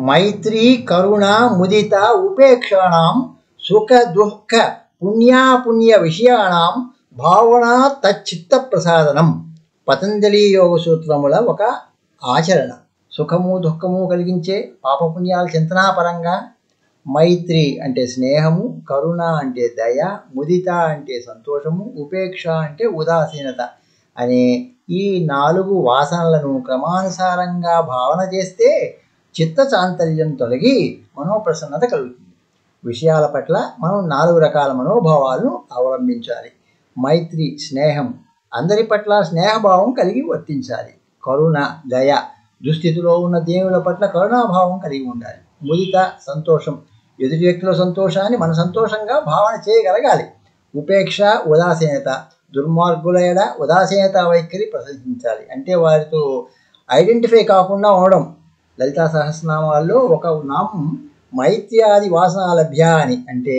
మైత్రీ కరుణ ముదిత ఉపేక్షాణం సుఖ దుఃఖ పుణ్యాపుణ్య విషయాణం భావన తచ్చిత్త ప్రసాదనం. పతంజలి యోగ సూత్రముల ఒక ఆచరణ. సుఖము దుఃఖము కలిగించే పాపపుణ్యాల చింతనాపరంగా మైత్రి అంటే స్నేహము, కరుణ అంటే దయ, ముదిత అంటే సంతోషము, ఉపేక్ష అంటే ఉదాసీనత అనే ఈ 4 వాసనలను క్రమానుసారంగా భావన చేస్తే చిత్త చాంతల్యం తొలగి మనోప్రసన్నత కలుగుతుంది. విషయాల పట్ల మనం 4 రకాల మనోభావాలను అవలంబించాలి. మైత్రి స్నేహం, అందరి పట్ల స్నేహభావం కలిగి వర్తించాలి. కరుణ దయ, దుస్థితిలో ఉన్న దేవుల పట్ల కరుణాభావం కలిగి ఉండాలి. ముదిత సంతోషం, ఎదుటి వ్యక్తుల సంతోషాన్ని మన సంతోషంగా భావన చేయగలగాలి. ఉపేక్ష ఉదాసీనత, దుర్మార్గుల ఎడ ఉదాసీనత వైఖరి ప్రదర్శించాలి. అంటే వారితో ఐడెంటిఫై కాకుండా ఉండడం. లలితా సహస్రనామాల్లో ఒక నామం మైత్ర్యాది వాసన లభ్య అని. అంటే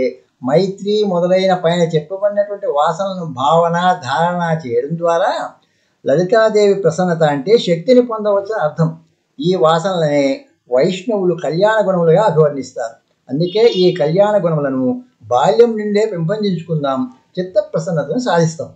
మైత్రి మొదలైన పైన చెప్పబడినటువంటి వాసనలను భావన ధారణ చేయడం ద్వారా లలితాదేవి ప్రసన్నత అంటే శక్తిని పొందవచ్చని అర్థం. ఈ వాసనలనే వైష్ణవులు కళ్యాణ గుణములుగా అభివర్ణిస్తారు. అందుకే ఈ కళ్యాణ గుణములను బాల్యం నుండే పెంపొందించుకుందాం, చిత్త ప్రసన్నతను సాధిస్తాం.